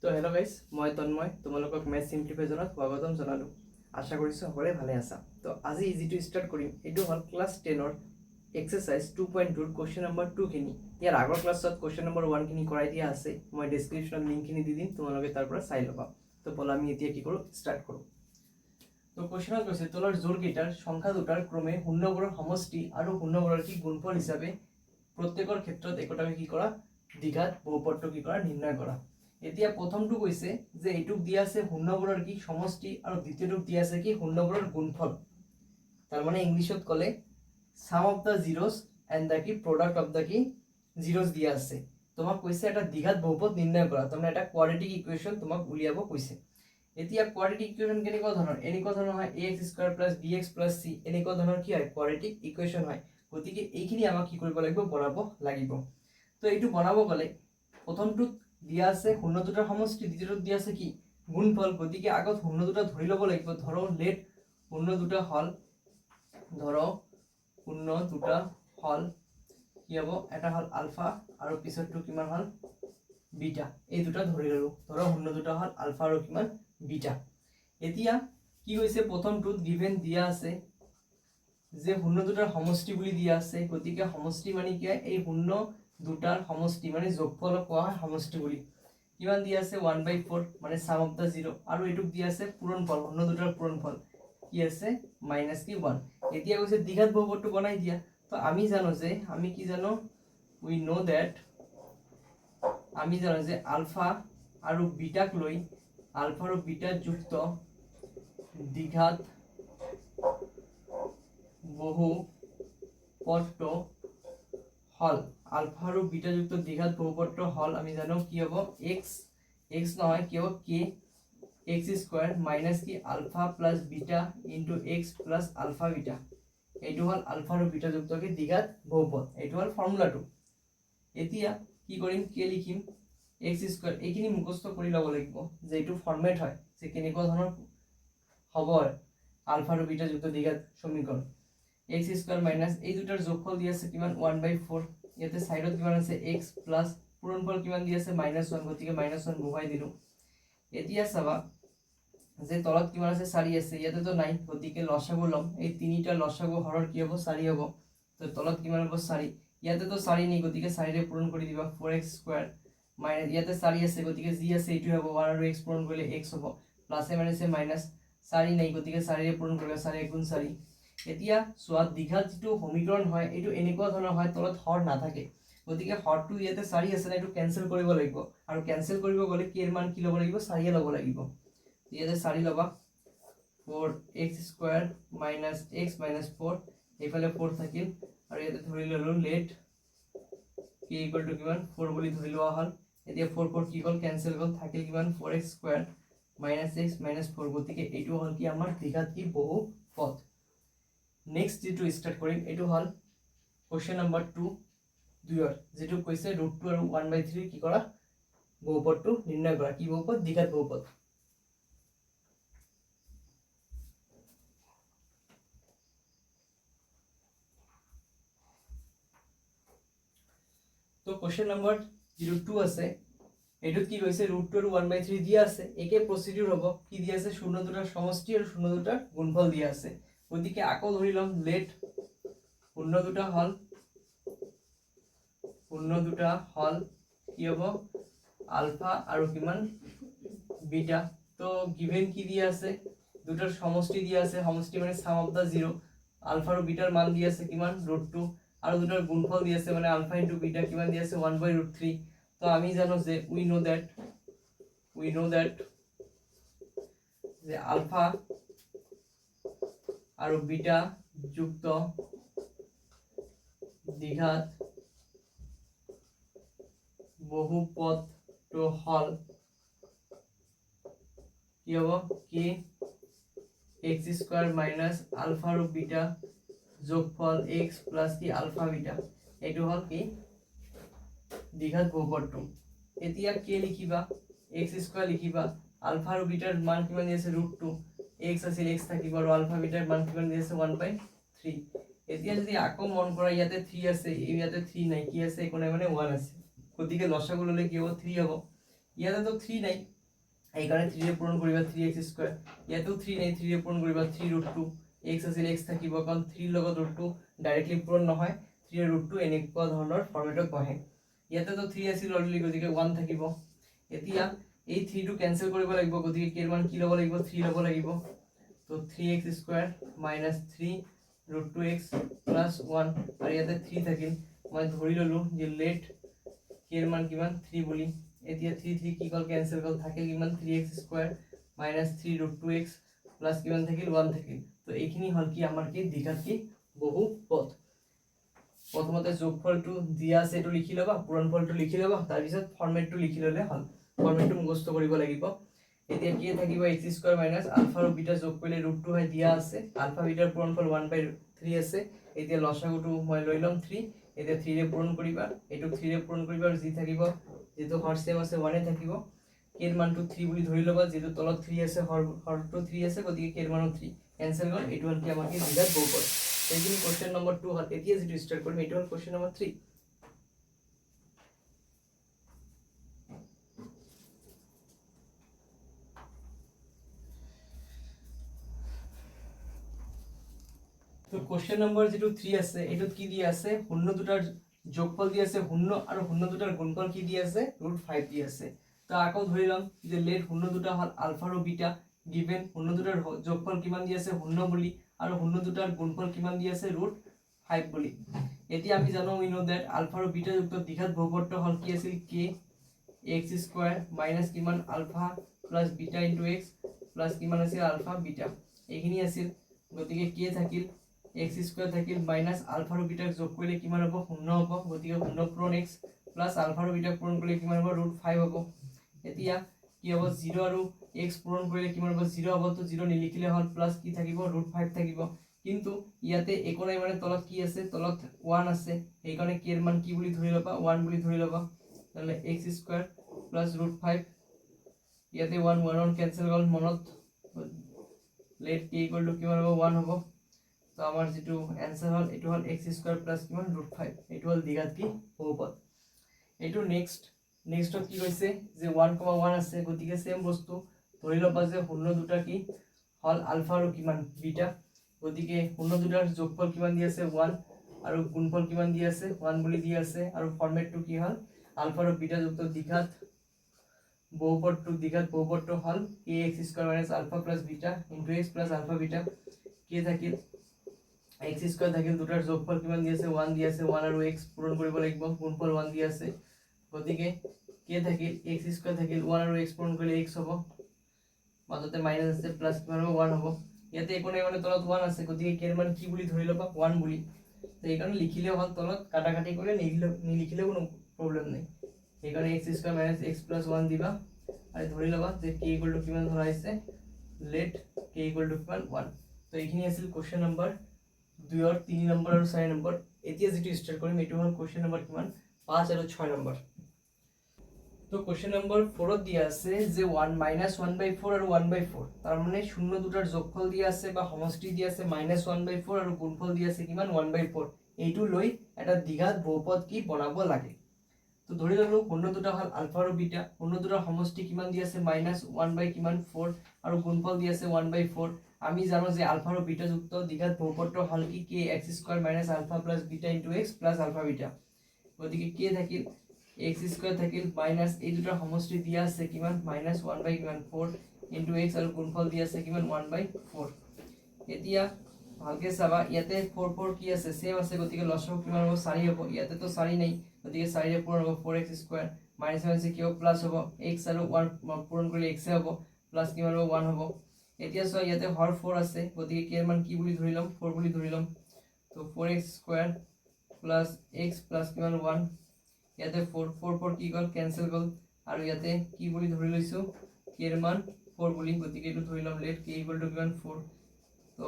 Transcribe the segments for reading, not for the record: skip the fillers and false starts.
তো hello' guys, মই তন্ময় তোমালোকক মেথ চিম্প্লিফাইজনত স্বাগতম জনালোঁ। আশা কৰিছোঁ সকলোৱে ভালে আছা। তো আজি যিটো ষ্টাৰ্ট কৰিম এইটো হ'ল ক্লাছ 10ৰ এক্সাৰচাইজ 2.2ৰ কুৱেশ্যন নম্বৰ 2খিনি। ইয়াৰ আগৰ ক্লাছত কুৱেশ্যন নম্বৰ 1খিনি কৰাই দিয়া আছে, মই ডেছক্ৰিপশ্যনত লিংকখিনি দি দিম, তোমালোকে তাৰ পৰা চাই ল'বা। তো ব'লা আমি এতিয়া কি কৰোঁ, ষ্টাৰ্ট কৰোঁ। তো কুৱেশ্যনত কৈছে তলৰ জোৰকেইটাৰ সংখ্যা দুটাৰ ক্ৰমে শূন্যবোৰৰ সমষ্টি আৰু শূন্যবোৰৰ কি গুণফল হিচাপে প্ৰত্যেকৰ ক্ষেত্ৰত একোটাকৈ কি কৰা দ্বিঘাত বহুপদটো কি কৰা নিৰ্ণয় কৰা। এতিয়া প্ৰথমটো কৈছে যে এইটোক দিয়া আছে শূন্যবোৰৰ কি সমষ্টি আৰু দ্বিতীয়টোক দিয়া আছে কি শূন্যবোৰৰ গুণফল। তাৰ মানে ইংলিছত ক'লে সাম অফ দ্য জিৰ'জ এণ্ড দ্য কি প্ৰডাক্ট অফ দ্য কি জিৰ'জ দিয়া আছে। তোমাক কৈছে এটা দ্বিঘাত বহুপদ নিৰ্ণয় কৰা, তাৰমানে এটা কোৱাড্ৰেটিক ইকুৱেশ্যন তোমাক উলিয়াব কৈছে। এতিয়া কোৱাড্ৰেটিক ইকুৱেশ্যন কেনেকুৱা ধৰণৰ, এনেকুৱা ধৰণৰ হয় ax square plus bx plus c, এনেকুৱা ধৰণৰ কি হয় কোৱাড্ৰেটিক ইকুৱেশ্যন হয়। গতিকে এইখিনি আমাক কি কৰিব লাগিব, বনাব লাগিব। তো এইটো বনাব গ'লে প্ৰথমটোত দিয়া আছে শূন্য দুটাৰ সমষ্টি, দ্বিতীয়টোত দিয়া আছে কি গুণফল। গতিকে আগত শূন্য দুটা ধৰি ল'ব লাগিব। ধৰো লেট শূন্য দুটা হল, ধৰো শূন্য দুটা হল কি হ'ব, এটা হল আলফা আৰু পিছৰটো কিমান হল বিটা। এই দুটা ধৰি ললো, ধৰো শূন্য দুটা হল আলফা আৰু কিমান বিটা। এতিয়া কি হৈছে প্ৰথমটোত গিভেন দিয়া আছে যে শূন্য দুটাৰ সমষ্টি বুলি দিয়া আছে। গতিকে সমষ্টি মানে কি হয়, এই শূন্য দুটাৰ সমষ্টি মানে যোগফলক কোৱা হয় সমষ্টি বুলি। কিমান দিয়া আছে 1/4 মানে সাম অফ দা জিৰ', আৰু এইটোক দিয়া আছে পূৰণফল, শূন্য দুটাৰ পূৰণফল কি আছে -1। এতিয়া কৈছে দ্বিঘাত বহুপদটো বনাই দিয়া। তো আমি জানো যে উই নো দ্যাট আলফা আৰু বিটাক লৈ আলফা আৰু বিটা যুক্ত দ্বিঘাত বহুপদটো হল, আলফা আৰু বিটা যুক্ত দ্বিঘাত বহুপদটো হল আমি জানো কি হ'ব x নহয় কি হ'ব k x স্কয়ার মাইনাস কি alpha plus beta into x plus alpha beta. এইটো হল আলফা আৰু বিটা যুক্ত কি দ্বিঘাত বহুপদ, এইটো হল ফৰ্মুলাটো। এতিয়া কি কৰিম, k লিখিম x স্কয়াৰ, এইখিনি মুখস্থ কৰি ল'ব লাগিব যে এইটো ফৰ্মেট হয় যে কেনেকুৱা ধৰণৰ হ'ব আলফা আৰু বিটা যুক্ত দ্বিঘাত সমীকৰণ। x স্কয়াৰ মাইনাস এই দুটাৰ যোগফল দি আছে কিমান 1/4, ইয়াতে সাইডত কিমান আছে x প্লাস পূৰণফল কিমান দি আছে -1, গতিকে -1 বহুৱাই দিলো। এতিয়া চাবা যে তলত কিমান আছে 4 আছে, ইয়াতে তো নাই, গতিকে লসাগু লম, এই তিনিটা লসাগু হৰৰ কি হ'ব 4 হ'ব। তো তলত কিমান হ'ব 4, ইয়াতে তো 4 নেই, গতিকে 4 ৰে পূৰণ কৰি দিবা 4x স্কয়ার মাইনাস ইয়াতে 4 আছে, গতিকে যি আছে এইটো হ'ব 1 আৰু x পূৰণ কৰিলে x হ'ব, প্লাসে মাইনাসে মাইনাস 4 নাই, গতিকে 4 ৰে পূৰণ কৰিবা 4 × 4। এতিয়া সোৱা দ্বিঘাত যিটো সমীকৰণ হয় এইটো এনেকুৱা ধৰণৰ হয়, তলত হৰ নাথাকে, গতিকে হৰটো ইয়াতে 4 আছে না, এইটো কেনসেল কৰিব লাগিব, আৰু কেনসেল কৰিব গ'লে k এর মান কি ল'ব লাগিব 4 ল'ব লাগিব। ইয়াতে 4 ল'বা 4x square minus x minus 4, এইফালে 4 থাকিল, আৰু ইয়াতে ধৰি ললো লেট k ইকুয়াল টু কিমান 4 বুলি ধৰি লোৱা হল। এতিয়া 4 4 কি হ'ল কেনসেল হ'ল, থাকিল কিমান 4x square minus x minus 4, গতিকে এইটো হল কি আমাৰ দ্বিঘাত কি বহুপদ। নেক্সট যেটো স্টাৰ্ট কৰিম এইটো হল কোশ্চেন নম্বৰ 2 দুইৰ, যেটো কৈছে √2 আৰু 1/3 কি কৰা বহুপদটো নিৰ্ণয় কৰা। কি বহুপদ, দ্বিঘাত বহুপদ। তো কোশ্চেন নম্বৰ 2 আছে, এইটোত কি কৈছে √2 আৰু 1/3 দিয়া আছে। একে প্ৰসিডিউৰ হ'ব, কি দিয়া আছে শূন্য দুটাৰ সমষ্টি আৰু শূন্য দুটাৰ গুণফল দিয়া আছে। গতিকে আকৌ ধৰি লম লেট শূন্য দুটা হল কি হ'ব আলফা আৰু কিমান বিটা। তো গিভেন কি দিয়া আছে, দুটাৰ সমষ্টি দিয়া আছে, সমষ্টি মানে সাম অফ দা জিৰ', আলফা আৰু বিটাৰ মান দিয়া আছে কিমান √2, আৰু দুটাৰ গুণফল দিয়া আছে মানে আলফা ইনটু বিটা কিমান দিয়া আছে 1/√3। তো আমি জানো যে উই নো দ্যাট যে আলফা আৰু বিটা যুক্ত দ্বিঘাত বহুপদটো হল কি হ'ব k x square minus alpha আৰু বিটা যোগফল x প্লাস কি আলফা বিটা, এইটো হল কি দ্বিঘাত বহুপদটো। এতিয়া k লিখিবা x স্কয়ার লিখিবা, আলফা আৰু বিটাৰ মান কিমান দি আছে √2, x আছিল x থাকিব, আৰু আলফা বিটাৰ মান কিমান দি আছে 1/3। এতিয়া যদি আকৌ মন কৰা ইয়াতে 3 আছে, ইয়াতে 3 নাই, কি আছে একো নাই মানে 1 আছে, গতিকে লসাগু ললে কি হ'ব 3 হ'ব। ইয়াতে তো 3 নাই, এইকাৰণে 3 ৰে পূৰণ কৰিবা 3x²। ইয়াতেও 3 নাই, 3 ৰে পূৰণ কৰিবা 3√2। x আছিল x থাকিব, কাৰণ 3 লগত √2 ডাইৰেক্টলি পূৰণ নহয়, 3 √2 এনেকুৱা ধৰণৰ ফৰ্মেটত বহে। ইয়াতে তো 3 আছিল অলৰেডি, গতিকে 1 থাকিব। এতিয়া এই 3 টো কেনসেল কৰিব লাগিব, গতিকে k ৰ মান কি ল'ব লাগিব, 3 ল'ব লাগিব। তো 3x² - 3√2x + 1, আৰু ইয়াতে 3 থাকিল। মই ধৰি ললো যে লেট k ৰ মান কিমান 3 বুলি। এতিয়া 3 3 কি কল কেনসেল কল, থাকে কিমান 3x² - 3√2x প্লাস কিমান থাকিল 1 থাকিল। তো এইখিনি হল কি আমাৰ কি দ্বিঘাত কি বহুপদ। প্ৰথমতে যোগফলটো দিয়া আছে এটো লিখি লবা, পূৰণফলটো লিখি লবা, তাৰ পিছত ফৰ্মেটটো লিখি ললে হল। ফৰ্মেটটো মুখস্থ কৰিব লাগিব। এতিয়া কি থাকিব x² - আলফা আৰু বিটা যোগ কৰিলে √2 হয়, দিয়া আছে। আলফা বিটাৰ পূৰণফল 1/3 আছে। এতিয়া লসাগুটো মই লৈ লম 3। এতিয়া 3 ৰে পূৰণ কৰিবা, এটো 3 ৰে পূৰণ কৰিবা, আৰু যি থাকিব যেটো হৰ সেম আছে 1 এ থাকিব। k ৰ মানটো 3 বুলি ধৰি লবা, যেটো তলত 3 আছে, হৰটো 3 আছে, গতিকে k ৰ মানো 3 কেনসেল গল। এটো হল কি আমাৰ কি দ্বিঘাত বহুপদ। এইখিনি কোশ্চেন নম্বৰ 2 হল। এতিয়া যেটো স্টাৰ্ট কৰিম এটো হল কোশ্চেন নম্বৰ 3। তো কোশ্চেন নম্বৰ যেটো 3 আছে, এটোত কি দিয়া আছে, শূন্য দুটাৰ যোগফল দি আছে শূন্য, আৰু শূন্য দুটাৰ গুণফল কি দি আছে, √5 দি আছে। তো আকৌ ধৰি লম যে লেট শূন্য দুটা হল আলফা আৰু বিটা, গিভেন শূন্য দুটাৰ যোগফল কিমান দি আছে শূন্য বুলি, আৰু শূন্য দুটাৰ গুণফল কিমান দি আছে √5 বুলি। এতিয়া আমি জানো উই নো দ্যাট আলফা আৰু বিটা যুক্ত দ্বিঘাত বহুপদটো হল কি আছিল k x² মাইনাস কিমান alpha plus beta into x plus কিমান আছিল আলফা বিটা, এইখিনি আছিল। গতিকে k থাকিল x² থাকিল মাইনাস আলফা আৰু বিটাক যোগ কৰিলে কিমান হ'ব, শূন্য হ'ব। গতিকে 0 পূৰণ x প্লাস আলফা আৰু বিটাক পূৰণ কৰিলে কিমান হ'ব, √5 হ'ব। এতিয়া কি হ'ব, 0 আৰু x পূৰণ কৰিলে কিমান হ'ব, 0 হ'ব। তো 0 নিলিখিলে হল, প্লাস কি থাকিব √5 থাকিব। কিন্তু ইয়াতে একো নাই, মানে তলত কি আছে, তলত 1 আছে, এইকাৰণে k ৰ মান কি বুলি ধৰি লবা, 1 বুলি ধৰি লবা। তাহলে x² প্লাস √5, ইয়াতে 1 1 কেনসেল গল মনত। লেট k ইকুয়াল টু কিমান হ'ব, 1 হ'ব। তো আমার যেটো অ্যান্সার হল এটো হল x² প্লাস কিমান √5, এটো হল দ্বিঘাত কি বহুপদ। এটো নেক্সটত কি কৈছে যে 1,1 আছে, গতিকে সেম বস্তু ধৰি লবা যে শূন্য দুটা কি হল আলফা আৰু কিমান বিটা, গতিকে শূন্য দুটাৰ যোগফল কিমান দি আছে 1, আৰু গুণফল কিমান দি আছে 1 বুলি দি আছে। আৰু ফৰ্মেটটো কি হল আলফা আৰু বিটা যুক্ত দ্বিঘাত বহুপদটো হল kx² - alpha plus beta into x plus alpha beta. k থাকিল x² থাকিল, দুটাৰ যোগফল কিমান দি আছে 1 দি আছে, 1 আৰু x পূৰণ কৰিব লাগিব, গুণফল 1 দি আছে। গতিকে k থাকিল x² থাকিল, 1 আৰু x পূৰণ কৰিলে x হ'ব, মাজতে মাইনাস আছে, প্লাস কিমান হ'ব 1 হ'ব। ইয়াতে একো নাই, মানে তলত 1 আছে, গতিকে k ৰ মান কি বুলি ধৰি লবা 1 বুলি। তো এইকাৰণে লিখিলে হল, তলত কাটাকাটি কৰি নিলিখিলেও কোনো প্ৰবলেম নাই। এইকাৰণে x² - x প্লাস 1 দিবা, আৰু ধৰি লবা যে k ইকুয়াল টু কিমান ধৰা হৈছে, লেট k ইকুয়াল টু কিমান 1। তো এইখিনি আছিল কোশ্চেন নম্বৰ 2 और 3 নম্বৰ আৰু 4 নম্বৰ। এতিয়া যেটো স্টাৰ্ট কৰিম এটো হল কোশ্চেন নম্বৰ কিমান 5 আৰু 6 নম্বৰ। তো কোশ্চেন নম্বৰ 4 ত দিয়া আছে যে 1 - 1/4 আৰু 1/4, তাৰ মানে শূন্য দুটাৰ যোগফল দিয়া আছে বা সমষ্টি দিয়া আছে -1/4, আৰু গুণফল দিয়া আছে কিমান 1/4। এইটো লৈ এটা দ্বিঘাত বহুপদ কি বনাব লাগে। তো ধৰি ললো শূন্য দুটা হল আলফা আৰু বিটা, শূন্য দুটাৰ সমষ্টি কিমান দি আছে -1/4, আৰু গুণফল দি আছে 1/4। আমি জানো যে আলফা আৰু বিটা যুক্ত দ্বিঘাত বহুপদটো হল কি kx² - alpha plus beta into x plus alpha beta. গতিকে k থাকিল x² থাকিল মাইনাস এই দুটাৰ সমষ্টি দিয়া আছে কিমান -1/4 ইনটু x, আৰু গুণফল দি আছে কিমান 1/4। এতিয়া ভালকে চাবা, ইয়াতে 4 4 কি আছে সেম আছে, গতিকে লসাগু কিমান হ'ব 4 হ'ব। ইয়াতে তো 4 নাই, গতিকে 4 ৰে পূৰণ হ'ব 4x² মাইনাস কি হ'ব প্লাস হ'ব, x আৰু 1 পূৰণ কৰিলে x হ'ব, প্লাস কিমান হ'ব 1 হ'ব। এতিয়া চোৱা ইয়াতে হৰ 4 আছে, গতিকে k ৰ মান কি বুলি ধৰি লম 4 বুলি ধৰি লম। তো 4x² প্লাস x প্লাস কিমান 1, ইয়াতে 4 4 4 কি গল কেনসেল গল, আৰু ইয়াতে কি বুলি ধৰি লৈছো k ৰ মান 4 বুলি, গতিকে এটো ধৰি লম লেট k ইকুয়াল টু কিমান 4। তো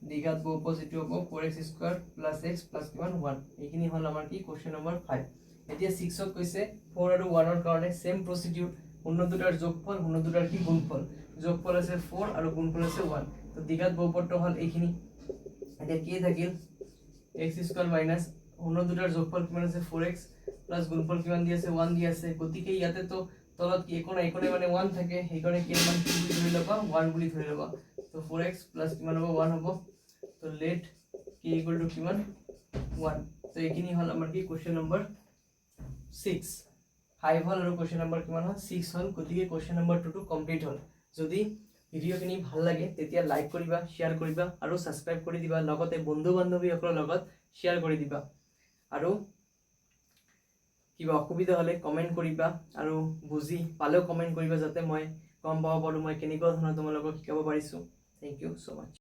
দ্বিঘাত বহুপদ যেটো হ'ব 4x² প্লাস x প্লাস কিমান 1। এইখিনি হল আমাৰ কি কোশ্চেন নম্বৰ 5। এতিয়া 6 ত কৈছে 4 আৰু 1 ৰ কাৰণে সেম প্ৰসিডিউৰ, শূন্য দুটাৰ যোগফল, শূন্য দুটাৰ কি গুণফল, যোগফল আছে 4 আৰু গুণফল আছে 1। তো দ্বিঘাত বহুপদটো হল এইখিনি। এতিয়া k থাকিল x² মাইনাস শূন্য দুটাৰ যোগফল কিমান আছে 4x প্লাস গুণফল কিমান দি আছে 1 দি আছে। গতিকে ইয়াতে তো তলত কি একো নাই মানে 1 থাকে সেইকাৰণে k মান কি বুলি ধৰি ল'বা 1 বুলি ধৰি ল'বা তো 4x প্লাস কিমান হ'ব 1 হ'ব তো লেট k ইকুয়াল টু কিমান 1 তো এইখিনি হল আমাৰ কি কোশ্চেন নম্বৰ 6 5 হল আৰু কোশ্চেন নম্বৰ কিমান হল 6 হল গতিকে কোশ্চেন নম্বৰ 2 টো কমপ্লিট হল যদি ভিডিওখিনি ভাল লাগে তেতিয়া লাইক কৰিবা শেয়াৰ কৰিবা আৰু সাবস্ক্ৰাইব কৰি দিবা লগতে বন্ধু বান্ধৱীসকলৰ লগত শেয়াৰ কৰি দিবা আৰু কিবা অসুবিধা হলে কমেন্ট কৰিবা আৰু বুজি পালেও কমেন্ট কৰিবা যাতে মই গম পাব পাৰো মই কেনেকুৱা ধৰণৰ তোমালোকক শিকাব পাৰিছো থ্যাংক ইউ সো মাচ